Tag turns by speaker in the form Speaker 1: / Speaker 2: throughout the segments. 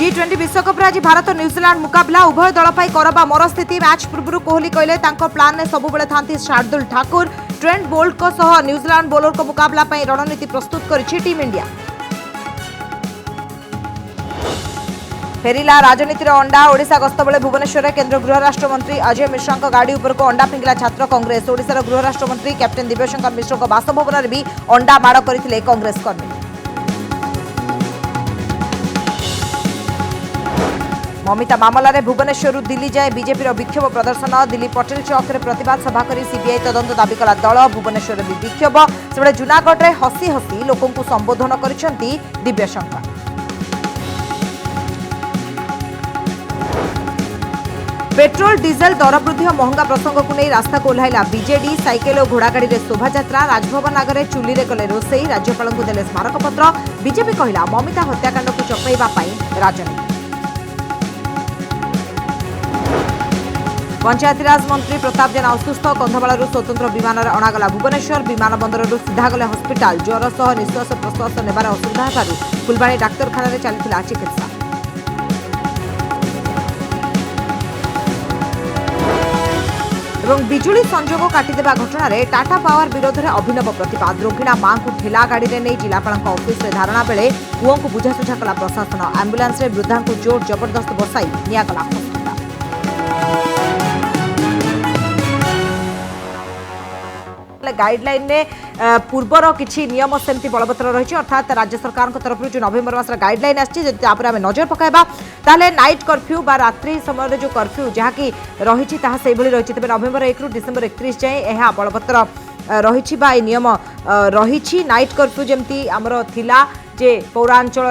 Speaker 1: T20 विश्वकप आज Bharat New Zealand मुकाबला उभय दल पर करबा मर स्थिति मैच पूर्व कोहली कहले प्लान में सबुबले थांती शार्दुल ठाकुर ट्रेंट बोल्ट को सह न्यूजीलैंड बोलर को मुकाबला रणनीति प्रस्तुत करिछि टीम इंडिया। फेरिला राजनीतिर अंडा ओडिशा गस्त बेले भुवनेश्वर केंद्र गृह राष्ट्र मंत्री अजय मिश्रा गाड़ी उपर को अंडा फिंगिला छात्र कांग्रेस। ओडिशार गृह राष्ट्र मंत्री कैप्टेन दिव्यशंकर मिश्र बासभवन में भी अंडा माड़ करथिले कांग्रेस कर्मी। ममिता मामला रे भुवनेश्वर दिल्ली जाए बीजेपी विक्षोभ प्रदर्शन। दिल्ली पटेल चौक रे प्रतिवाद सभा कर सीबीआई तदंत दाबी कला दल। भुवनेश्वर भी विक्षोभ से जूनागढ़ में हसी हसी लोकों को संबोधन करिसेंती दिव्यशंकर। पेट्रोल डीजेल दर वृद्धि और महंगा प्रसंग को नहीं रास्ता को ओह्लाइला बीजेडी। साइकेल और घोड़ागाड़ी में शोभायात्रा। राजभवन आगे चुली रे कले रोसई। राज्यपाल को देले स्मारकपत्र। बीजेपी कहला ममिता हत्याकांड को चपेइबा राजनीति। पंचायतीराज मंत्री प्रताप जेना असुस्थ। कंधमाल स्वतंत्र विमान अणागला भुवनेश्वर। विमान बंदर सीधा गले हस्पिटाल। ज्वर सह निश्वास प्रश्वास नेबार असुविधा फुलबाणी डाक्तरखाना चली चिकित्सा। बिजुली संजोग काटिदेवा घटना रे टाटा पावर विरोध में अभिनव प्रतिवाद। रोगिणा मां को ठेला गाड़ी में नहीं जिलापाल ऑफिस में धारणा बेले पुओं को बुझासुझा कला प्रशासन। आंबुलांस रे वृद्धा को जोर जबरदस्त बसाई नियागला हस्पिटाल। गाइडलाइन ने पूर्वर किसी नियम सेमती बलवत्तर रही अर्थात राज्य सरकार तरफ जो नवेम्बर मास गाइडलाइन आम नजर पकाइबा ताले नाइट कर्फ्यू बा रात्रि समय जो कर्फ्यू जहाँकि रही रही तेज नवेम्बर 1 रु डिसेम्बर 31 जाए यह बलवत्तर रही नियम रही। नाइट कर्फ्यू जमती आमर थिला जे पौरांचल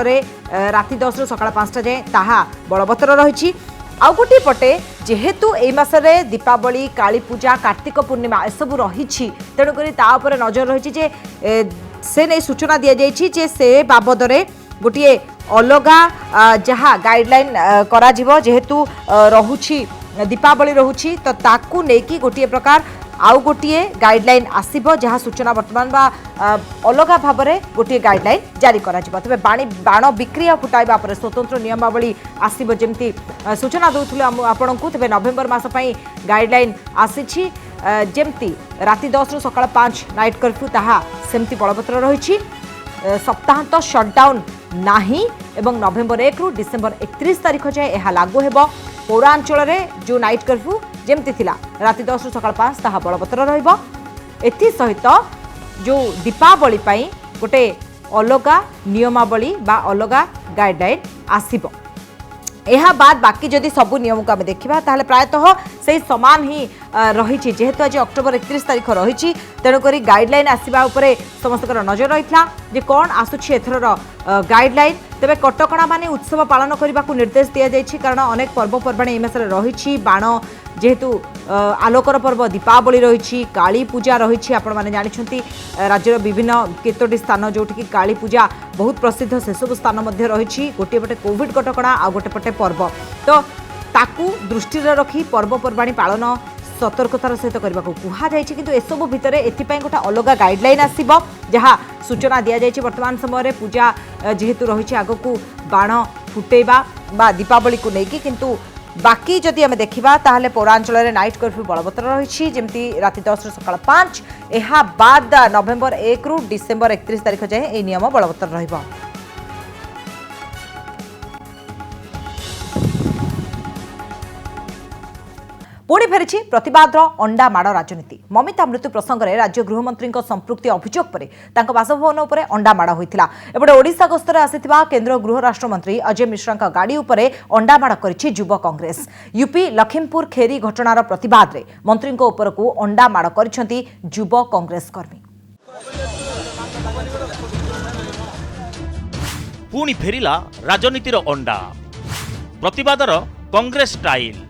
Speaker 1: राति 10 रु सकाळ 5टा जाए ताहा बलवत्तर रही। आउ गोटे पटे जेहेतु ए मासरे दीपावली काली पूजा कार्तिक पूर्णिमा एसबू रही तेणुक नजर रही से नहीं सूचना दि जाए से बाबद गोटे अलगा जहाँ गाइडलाइन करा जीवो जेहेतु रहुछि दीपावली रहुछि तो ताकू नेकी गोटे प्रकार आउ गोटे गाइडलाइन आसीबो जहाँ सूचना वर्तमान बा अलग भाव में गोटे गाइडलाइन जारी करा जीवो। तबे बाण बिक्री और फुटाइबा पर स्वतंत्र नियमावली आसीबो जेमती सूचना दउथुले आपनकु। तबे नवेम्बर मास पई गाइडलाइन आसीछि जेमती राति 10 रु सकाळ 5 नाइट कर्फ्यू ताहा सेमती बलवत्तर रहिछि। सप्ताहांत शटडाउन नाही एवं नवेम्बर 1 रु डिसेम्बर 31 तारिख जाए यह लागू हेबो। पौरांचल रे जो नाइट कर्फ्यू जेमती थिला राति 10 रु सकाळ 5 ताहा बलवत्तर रहिबो। एथि सहित जो दीपावली पई गोटे अलगा नियमावली बा अलगा गाइडलाइन आसीबो। यह बाद बाकी जदि सबू नियम को आम देखा ताहले प्रायतः से समान ही रही जेहेतु आज अक्टोबर 31 तारिख रही तेणुक गाइडलाइन आसवा उपरे समस्त नजर रही जे कौन आसुछि एथर गाइडलाइन। तेबे कटकणा माने उत्सव पालन करने को निर्देश दि जाइछि कारण अनेक पर्वपर्वाणी ए मासरे रही बाण जेहेतु आलोकर पर्व दीपावली रही काली पूजा रही आपण मैंने जानते राज्यर विभिन्न केतोटी स्थान जोटि काली पूजा बहुत प्रसिद्ध से सब स्थान मध्य रही गोटे पटे कोविड कटकणा आ गोटे पटे पर्व तो ताकू दृष्टि रखी पर्वपर्वाणी पालन सतर्कतार सहित करने को कहुई किंतु एसबू भितर एथिपाई गोटे अलग गाइडलाइन आसीबो जहाँ सूचना दि जाइए वर्तमान समय पूजा जेहेतु रही आगक बाण फुटेबा बा दीपावली को लेकिन किंतु बाकी जदि आम देखा ताहले पौरांचल रे नाइट कर्फ्यू बलवत्तर रही जमती राति 10 रु सकाळ 5 यह बाद नवेम्बर 1 रु डिसेम्बर 31 तारिख जाए यह नियम बलवत्तर रहिबो। पुणी फेरी प्रतिवाद अंडा माड़ राजनीति। ममिता मृत्यु प्रसंग में राज्य गृहमंत्री संपृक्ति अभियोग पर बासभवन उपर अंडा माड़ होता। एपटे ओडिशा गस्तर आसिथिबा केंद्र गृह राष्ट्र मंत्री अजय मिश्रा गाड़ी उपर अंडा माड़ करिछि युव कांग्रेस। यूपी लखीमपुर खेरी घटनार प्रतिवाद में मंत्री उपर को अंडा माड़ करिसेंती युव कांग्रेस कर्मी।
Speaker 2: पुणी फेरिला राजनीतिर अंडा प्रतिवादर कांग्रेस स्टाइल।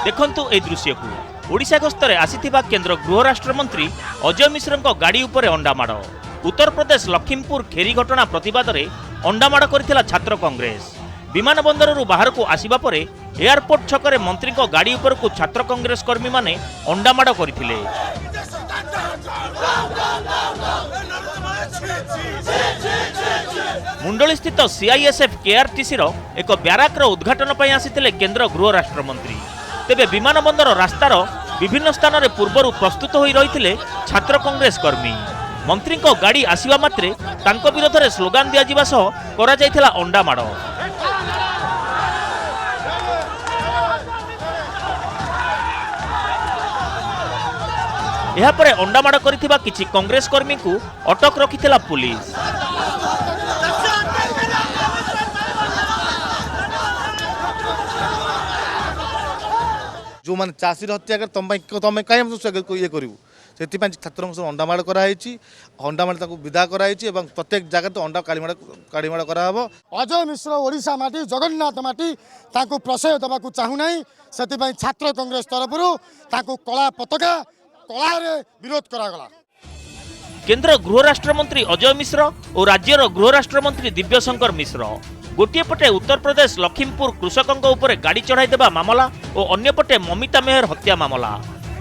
Speaker 2: देखंतु ए दृश्य को ओडिशा गस्तरे आसिथिबा केंद्र गृह राष्ट्र मंत्री अजय मिश्रा गाड़ी उपर अंडा माड़। उत्तर प्रदेश लखीमपुर खेरी घटना प्रतिवाद में अंडा माड़ करथिला छात्र कांग्रेस। विमान बंदर बाहर को आसिबा परे एयरपोर्ट छकरे मंत्री गाड़ी उपर को छात्र कांग्रेस कर्मी माने अंडा माड़ करथिले। मुंडली स्थित सीआईएसएफ केआरटीसी एक ब्याराक्र उद्घाटन पर आसिथिले केंद्र गृह राष्ट्रमंत्री। तेबे विमान बंदर रास्तार विभिन्न स्थान में पूर्वर प्रस्तुत हो रही छात्र कांग्रेस कर्मी। मंत्री गाड़ी आसिबा मात्रे तांको विरोध में स्लोगान दिया सह करा जायथिला अंडामाड़। यापर अंडामाड़ करिथिबा किछि कांग्रेस कर्मी को अटक रखिथिला पुलिस।
Speaker 3: जो मैंने चाषी हत्या कर तुम कहीं ये करूँ से छात्रों अंडामाड़ कराई अंडामाड़ विदा कराई प्रत्येक जगह तो अंडा काड़ीमाड़ कराव।
Speaker 4: अजय मिश्र ओडिशा माटी जगन्नाथ माटी ताकू प्रशय देवा चाहूना से छात्र कांग्रेस तरफ कला पताका कला विरोध करागला।
Speaker 2: केंद्र गृह राष्ट्रमंत्री अजय मिश्र और राज्यर गृह राष्ट्रमंत्री दिव्यशंकर मिश्र गोटे पटे उत्तर प्रदेश लखीमपुर कृषकों उपर गाड़ी चढ़ाई देवा मामला और अन्य पटे ममिता मेहर हत्या मामला।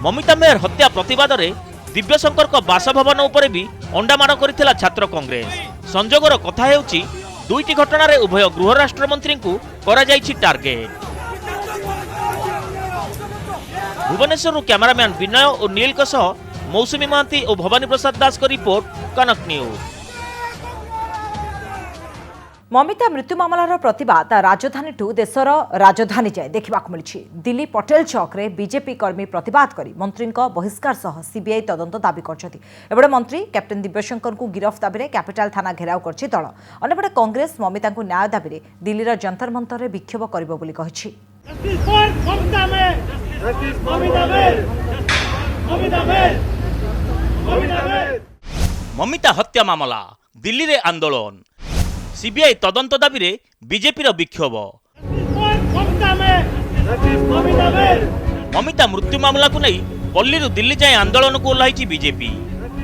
Speaker 2: ममिता मेहर हत्या प्रतिवाद में दिव्यशंकर को बासभवन उपर भी अंडामाड़ करिथिला छात्र कांग्रेस। संजोगर कथा हेउची दुईटी घटना रे उभय गृह राष्ट्रमंत्री को करा जायछि टार्गेट। भुवनेश्वर कैमरामैन विनय और नील मौसुमी महांती और भवानी प्रसाद दास को रिपोर्ट, कनक न्यूज।
Speaker 1: ममिता मृत्यु मामलार प्रतिवाद राजधानी ठू देशर राजधानी जाए देखा मिली। दिल्ली पटेल चौक रे बीजेपी कर्मी प्रतिवाद करी मंत्री बहिष्कार सह सीबीआई तदंत दाबी करबड़े मंत्री कैप्टेन दिव्यशंकर को गिरफ दाबी में कैपिटाल थाना घेराव कर दल। अन्यपटे कांग्रेस ममिता को न्याय दाबी में दिल्लीर जंतर मंतर में विक्षोभ करिबो बोली कहिछि।
Speaker 2: ममिता हत्या मामला दिल्ली रे आंदोलन, सीबीआई तदंत दाबी रे बीजेपी विक्षोभ। ममिता मृत्यु मामला को नहीं पल्ली दिल्ली जाए आंदोलन को ओह्लाई बीजेपी।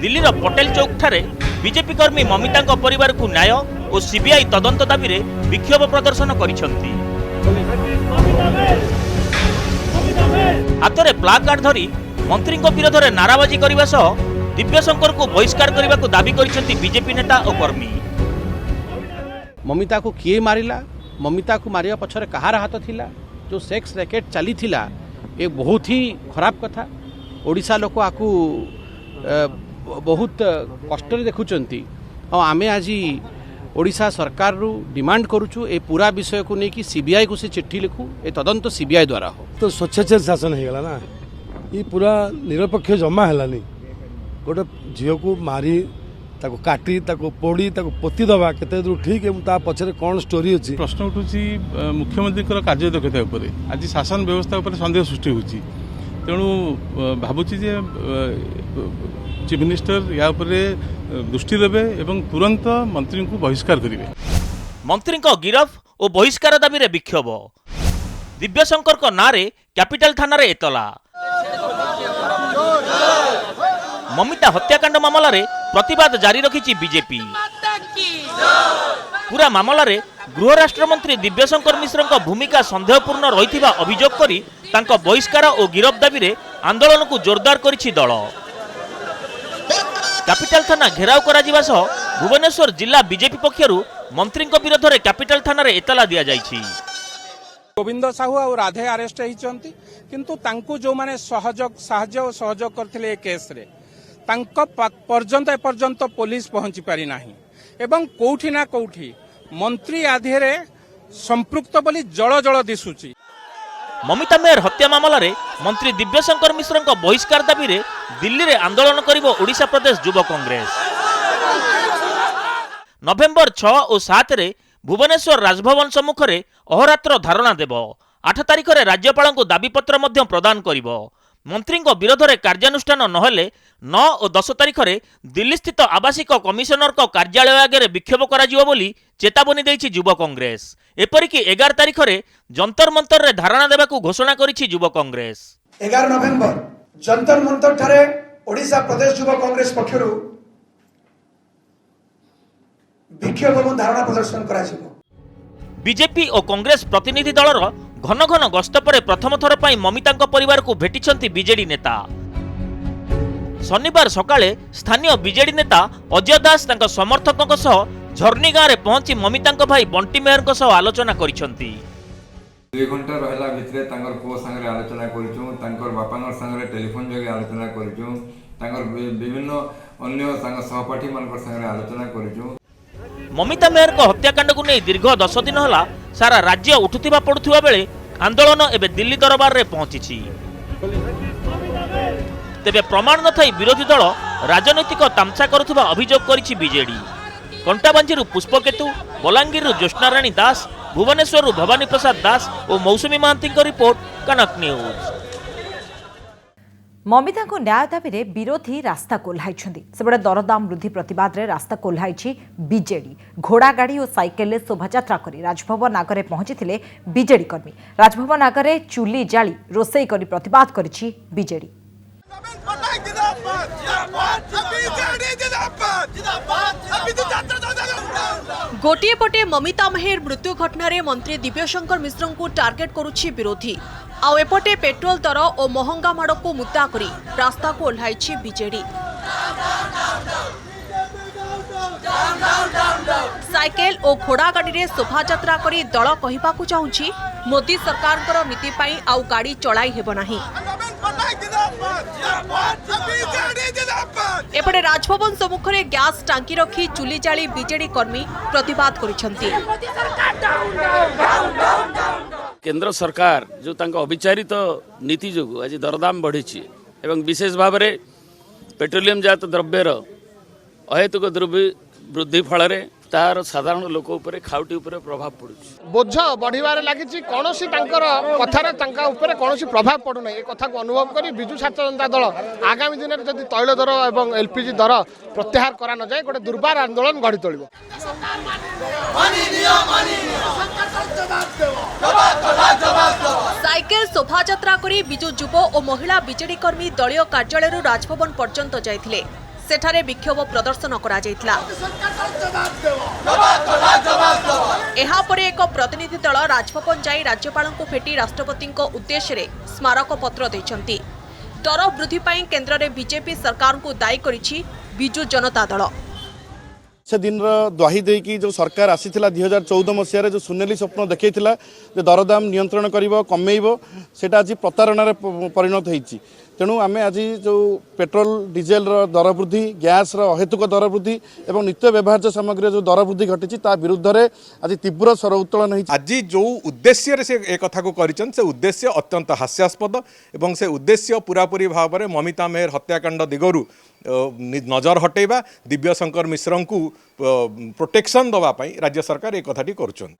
Speaker 2: दिल्लीर पटेल चौक ठारे बीजेपी कर्मी ममिता परिवार को न्याय और सीबीआई तदंत दाबी रे विक्षोभ प्रदर्शन करिसेंती। हाथ में प्लाकार्ड धरी मंत्री विरोध में नाराबाजी करने सह दिव्यशंकर को बहिष्कार करने को दाबी करिसेंती बीजेपी नेता और कर्मी।
Speaker 5: ममिता को किए मारिला, ममिता को मारिया पछरे कहार हाथ थिला, जो सेक्स रैकेट चली थिला ये बहुत ही खराब कथा। ओडिशा लोक आकु बहुत कष्ट देखुचंती और आमे आज ओडिशा सरकार रु डिमांड करूछु ए पूरा विषय को लेकिन सीबीआई को से चिट्ठी लिखू, ए तदंत सीबीआई द्वारा हो।
Speaker 6: तो स्वच्छाचार शासन हो गला ना, ये पूरा निरपेक्ष जमा है। गोटे झील को मारी ताको काटी ताको पोड़ी ताको पोती दबा केते दूर ठीक है ता पछरे कोन स्टोरी अछि।
Speaker 7: प्रश्न उठुची मुख्यमंत्री कार्यदक्षता उपर आज शासन व्यवस्था उपर संदेह सृष्टि होची। तेणु भाबुची जे चीफ मिनिस्टर या उपर दृष्टि देवे एवं तुरंत मंत्री को बहिष्कार करेंगे।
Speaker 2: मंत्री गिरफ और बहिष्कार दाबी रे विक्षोभ। दिव्यशंकर को नारे कैपिटल थाना रे एतला। ममिता हत्याकांड मामला रे प्रतिवाद जारी रखी बीजेपी। पूरा मामला रे गृह राष्ट्रमंत्री दिव्यशंकर मिश्र भूमिका संदेहपूर्ण रही अभियोग करी तांको बहिष्कार और गिरफ दाबी रे आंदोलन को जोरदार करिछि दल। कैपिटल थाना घेराव करा जिबा सह भुवनेश्वर जिला बीजेपी पक्षरु मंत्री विरोध में कैपिटल थाना रे एतला दिया जायछि।
Speaker 8: गोविंद साहू और राधे अरेस्ट होइचंती किंतु तांकु जो माने सहयोग करथिले केस रे तांको पर्यंत पुलिस पहुंची पारि नाही एवं कोठी ना कोठी मंत्री आधेरे संपृक्त बोली जळ जळ दिसुची।
Speaker 2: ममिता मेहर हत्या मामला रे मंत्री दिव्यशंकर मिश्र बहिष्कार दाबी रे दिल्ली रे आंदोलन करिबो ओडिशा प्रदेश युवा कांग्रेस। नवेम्बर 6 और 7 रे भुवनेश्वर राजभवन सम्मुख रे अहोरात्र धारणा देव। 8 तारिख रे राज्यपाल को दाबीपत्र मध्य प्रदान करिबो। मंत्री विरोध में कार्यानुष्ठान नहेले 9 और 10 तारिख रे दिल्ली स्थित आवासिक कमिशनर को कार्यालय आगे विक्षोभ करा बोली चेतावनी देइछि युवा कांग्रेस। एपरिक 11 तारिख रे जंतर मंतर रे धारणा देबाकू घोषणा करिछि युवा कांग्रेस।
Speaker 9: 11 नवेम्बर जंतर मंतर ठारे ओडिशा प्रदेश युवा कांग्रेस पक्षरु विक्षोभ और धारणा प्रदर्शन करा जिवो।
Speaker 2: बीजेपी और कांग्रेस प्रतिनिधि दलर घन घन गस्त पर प्रथम थर पर ममिता परिवार को भेटिछंती बीजेडी नेता। शनिवार सकाळे स्थानीय बीजेडी नेता अजय दास तांका समर्थकक सह झर्नी गाँव में पहुंची ममिता भाई बंटी मेहर सह आलोचना करिसेंती।
Speaker 10: 2 घंटा रहला भितरे तांकर पुओ संगे आलोचना करिछु, तांकर बापांगर संगे टेलीफोन जोगे आलोचना करिछु, तांकर विभिन्न अन्य सहपाठी मानकर संगे आलोचना करिछु।
Speaker 2: ममिता मेहर को हत्याकांड को नहीं दीर्घ 10 दिन होला सारा राज्य उठुथिबा पड़ुथिबा बेले आंदोलन एबे दिल्ली दरबार रे पहुंची। तेबे प्रमाण न थाई विरोधी दल राजनैतिक तामसा करुथिबा अभियोग करिछि बीजेडी। कंटाबांजीरु पुष्पकेतु, बलांगीरु ज्योत्स्नाराणी दास, भुवनेश्वरु भवानी प्रसाद दास और मौसुमी महांती रिपोर्ट, कनक न्यूज।
Speaker 1: ममिता को न्याय दाबी में विरोधी रास्ता कोल्हाई सेबड़े दरदाम वृद्धि प्रतिवाद में रास्ता कोल्हाई बीजेडी। घोड़ा गाड़ी और साइकेल शोभायात्रा कर राजभवन आगे पहुंची बीजेडी कर्मी। राजभवन आगे चुली जाली रोसई कर प्रतिवाद करिछि बीजेडी।
Speaker 11: गोटे पटे ममिता मेहर मृत्यु घटना मंत्री दिव्यशंकर मिश्र को टार्गेट करुछि विरोधी, आउ एपटे पेट्रोल दर और महंगा माड़ को मुद्दा करी रास्ता को ओह्लाई बीजेडी। साइकेल और घोड़ा गाड़ी में शोभायात्रा करी दल कहवाकू चाहूँगी मोदी सरकार नीति पाई आउ गाड़ी चलाई हेब नाही। एपटे राजभवन सम्मुख में गैस टांकी रखी चुली जाली बीजेडी कर्मी प्रतिवाद करिसेंती।
Speaker 12: केंद्र सरकार जो तांका अविचारित नीति जो आज दरदाम बढ़ी एवं विशेष भाव में पेट्रोलियम जात द्रव्यर अहेतुक द्रव्य वृद्धि फल तार साधारण लोक उपरे खाउटी उपरे प्रभाव पड़ुछि।
Speaker 13: बोझ बढ़िबार लागिछि, कोनोसी तांकर कथार तांका उपरे कोनोसी प्रभाव पड़ु नै। ए कथा को अनुभव करी बिजु छात्र जनता दल आगामी दिन में जदि तैल दर एवं एलपीजी दर प्रत्याहार करा न जाए गोटे दुर्बार आंदोलन गढ़ी तोलिबो।
Speaker 11: साइकेल शोभायात्रा करी बिजु युव और महिला बीजेडी कर्मी दलीय कार्यालय राजभवन पर्यंत जाइथिले। सेठारे विक्षोभ प्रदर्शन करा जायतिला। एहा परे एक प्रतिनिधि दल राजभवन जाई राज्यपाल को भेटी राष्ट्रपति उद्देश्य रे स्मारक पत्र दैछंती। दर वृद्धि पाई केंद्र रे बीजेपी सरकार को दायी करिछि बिजु जनता दल।
Speaker 14: से दिन द्वाही देकी जो सरकार आसीथिला 2014 मसीह जो सुनेली स्वप्न देखैथिला जे दरदाम नियंत्रण करिवो कमेइबो, सेटा आज प्रतारणा परिणत होईछि। तेणु आम आज जो पेट्रोल डीजेल दर वृद्धि, गैस अहेतुक दर वृद्धि एवं नित्य व्यवहार्य सामग्री जो दर वृद्धि घटी विरुद्ध में आज तीव्र स्वर उत्तोलन होईछि।
Speaker 15: आज जो उद्देश्य से एक कथा को करिछन से उद्देश्य अत्यंत हास्यास्पद एवं से उद्देश्य पूरापूरी भाव में ममिता मेहर हत्याकांड दिगरु नजर हटेबा, दिव्यशंकर मिश्र को प्रोटेक्शन दवाई राज्य सरकार एक कथाटी करुछन।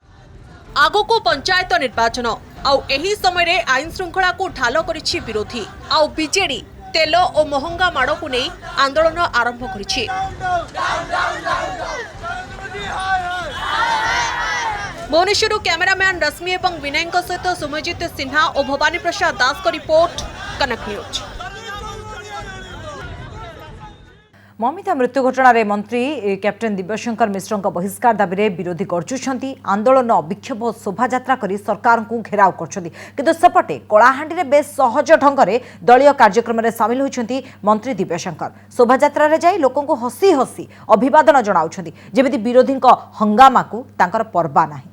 Speaker 11: आगो को पंचायत निर्वाचन आउ एही समय रे आईन श्रृंखला को ढाल करिछि विरोधी, आउ बीजेडी तेल और महंगा माड़ को नहीं आंदोलन आरंभ करिछि। भुवनेश्वर कैमरामैन रश्मि एवं विनय सहित सुमजित सिन्हा और भवानी प्रसाद दास को रिपोर्ट, कनक न्यूज।
Speaker 1: ममिता मृत्यु घटना मंत्री कैप्टेन दिव्यशंकर मिश्र बहिष्कार दाबी में विरोधी गर्जुंट। आंदोलन विक्षोभ शोभायात्रा कर सरकार को घेराव कर सेपटे कलाहांडी में बेस सहज ढंग से दलीय कार्यक्रम में सामिल होती मंत्री दिव्यशंकर। शोभायात्रा जाई लोकों को हसी हसी अभिवादन जनाउछंती, जेमिति विरोधी हंगामा को तांकर परवा नाही।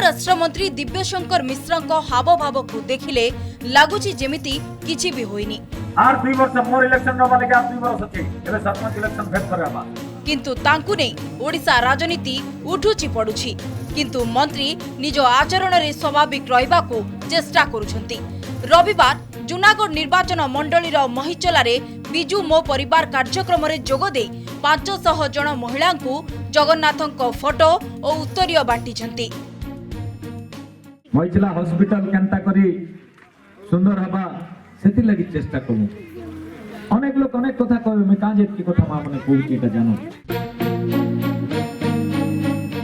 Speaker 16: राष्ट्रमंत्री दिव्यशंकर मिश्र हाव भाव को देखिले लगुच जेमिति किछि भी होइनी।
Speaker 17: आर 2 वर्ष मोर इलेक्शन न माने के 2 वर्ष अछि एबे सरपंच इलेक्शन फेर करबा,
Speaker 16: किंतु तांकु नै ओडिसा राजनीति उठुची पडुची। किंतु मंत्री निज आचरण रे स्वाभाविक रहबा को चेष्टा करूछंती। रविवार जूनागढ़ निर्वाचन मंडलीर महिचला रे बिजू मो परिवार कार्यक्रम रे जोग दे 500 जन महिला को जगन्नाथक फोटो और उत्तरीय बांटीछंती।
Speaker 17: महिला हॉस्पिटल केनता करी सुंदर हबा सेति लगी चेष्टा करू। अनेक लोग अनेक कथा कहबे, मैं काजे की कथा मा मने कहूची त जानो।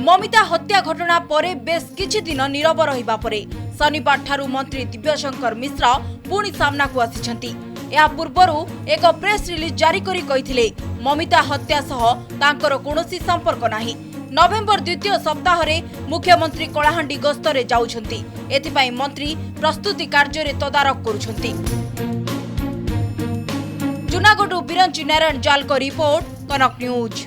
Speaker 16: ममिता हत्या घटना परे बेस किछि दिन नीरव रहिबा परे शनिवार ठारू मंत्री दिव्यशंकर मिश्र पुणी सामना को आसिछंती। या पूर्वरु एक प्रेस रिलीज जारी करी कहिथिले ममिता हत्या सह तांकर कोनोसी संपर्क नाही। नवेम्बर द्वितीय सप्ताह मुख्यमंत्री कलाहांडी गस्तरे जाउछंती। एथिपाई मंत्री प्रस्तुति कार्य रे तदारक करुछंती। जूनागढ़ बिरंची नारायण जाल को रिपोर्ट, कनक न्यूज।